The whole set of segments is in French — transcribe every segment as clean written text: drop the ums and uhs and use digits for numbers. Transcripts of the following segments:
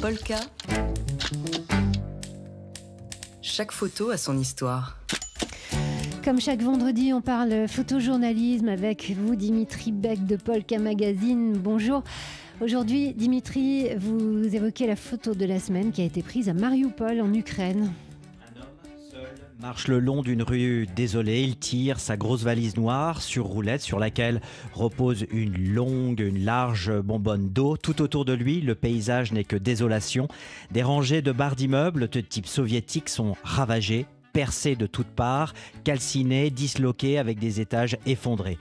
Polka. Chaque photo a son histoire. Comme chaque vendredi, on parle photojournalisme avec vous, Dimitri Beck de Polka Magazine. Bonjour. Aujourd'hui, Dimitri, vous évoquez la photo de la semaine qui a été prise à Mariupol, en Ukraine. Un homme seul marche le long d'une rue désolée. Il tire sa grosse valise noire sur roulette sur laquelle repose une large bonbonne d'eau. Tout autour de lui, le paysage n'est que désolation. Des rangées de barres d'immeubles de type soviétique sont ravagées, percés de toutes parts, calcinés, disloqués avec des étages effondrés.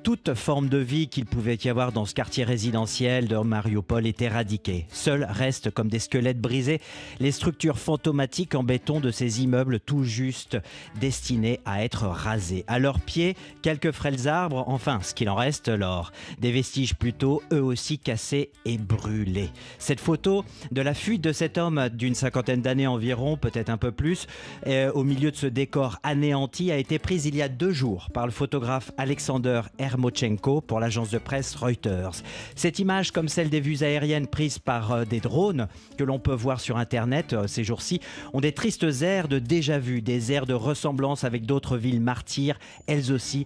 Toute forme de vie qu'il pouvait y avoir dans ce quartier résidentiel de Mariupol est éradiquée. Seuls restent comme des squelettes brisés les structures fantomatiques en béton de ces immeubles tout juste destinés à être rasés. À leurs pieds, quelques frêles arbres, enfin ce qu'il en reste, l'or. Des vestiges plutôt, eux aussi cassés et brûlés. Cette photo de la fuite de cet homme d'une cinquantaine d'années environ, peut-être un peu plus, au milieu de ce décor anéanti, a été prise il y a 2 jours par le photographe Alexander Hermochenko pour l'agence de presse Reuters. Cette image, comme celle des vues aériennes prises par des drones que l'on peut voir sur Internet ces jours-ci, ont des tristes airs de déjà-vu, des airs de ressemblance avec d'autres villes martyres, elles aussi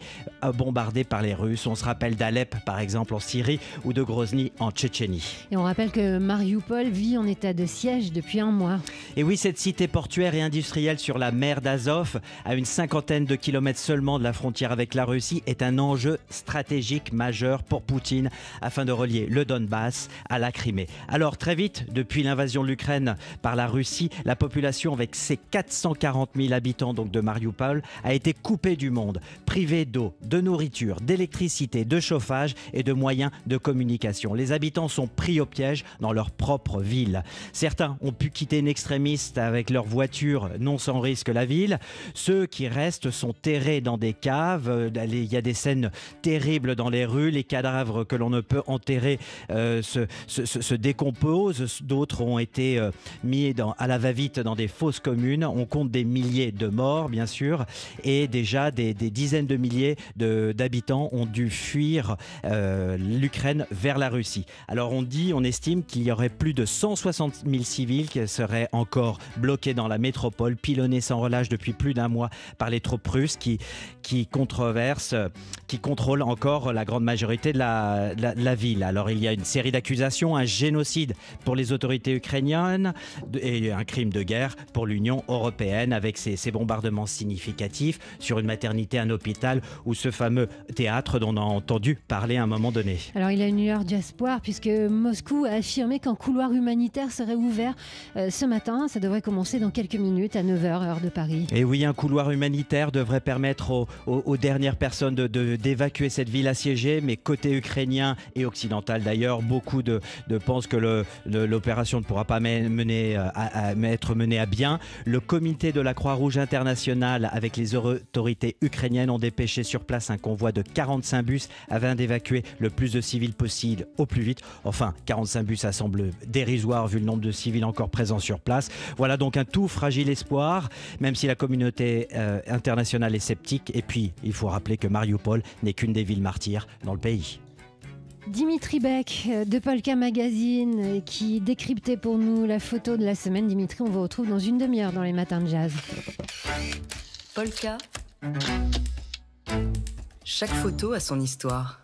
bombardées par les Russes. On se rappelle d'Alep, par exemple, en Syrie, ou de Grozny, en Tchétchénie. Et on rappelle que Mariupol vit en état de siège depuis 1 mois. Et oui, cette cité portuaire et industrielle sur la mer d'Azov, à une cinquantaine de kilomètres seulement de la frontière avec la Russie, est un enjeu stratégique majeur pour Poutine afin de relier le Donbass à la Crimée. Alors très vite, depuis l'invasion de l'Ukraine par la Russie, la population avec ses 440 000 habitants donc de Mariupol a été coupée du monde, privée d'eau, de nourriture, d'électricité, de chauffage et de moyens de communication. Les habitants sont pris au piège dans leur propre ville. Certains ont pu quitter une extrémiste avec leur voiture, non sans risque, la ville. Ceux qui restent sont terrés dans des caves. Il y a des scènes terribles dans les rues. Les cadavres que l'on ne peut enterrer se décomposent. D'autres ont été mis à la va-vite dans des fosses communes. On compte des milliers de morts, bien sûr. Et déjà, des dizaines de milliers d'habitants ont dû fuir l'Ukraine vers la Russie. Alors on estime qu'il y aurait plus de 160 000 civils qui seraient encore bloqués dans la métropole, pilonnés sans relâche depuis plus d'1 mois par les troupes russes qui contrôlent encore la grande majorité de la ville. Alors il y a une série d'accusations, un génocide pour les autorités ukrainiennes et un crime de guerre pour l'Union européenne avec ces bombardements significatifs sur une maternité, un hôpital ou ce fameux théâtre dont on a entendu parler à un moment donné. Alors il y a une lueur d'espoir puisque Moscou a affirmé qu'un couloir humanitaire serait ouvert ce matin. Ça devrait commencer dans quelques minutes à 9h, heure de Paris. Et oui, un couloir humanitaire devrait permettre aux dernières personnes d'évacuer cette ville assiégée, mais côté ukrainien et occidental d'ailleurs, beaucoup pensent que l'opération ne pourra pas être menée à bien. Le comité de la Croix-Rouge internationale avec les autorités ukrainiennes ont dépêché sur place un convoi de 45 bus afin d'évacuer le plus de civils possible au plus vite. Enfin, 45 bus, ça semble dérisoire vu le nombre de civils encore présents sur place. Voilà donc un tout fragile espoir, même si la communauté internationale est sceptique. Et puis, il faut rappeler que Mariupol n'est qu'une des villes martyrs dans le pays. Dimitri Beck de Polka Magazine qui décryptait pour nous la photo de la semaine. Dimitri, on vous retrouve dans une demi-heure dans les matins de jazz. Polka. Chaque photo a son histoire.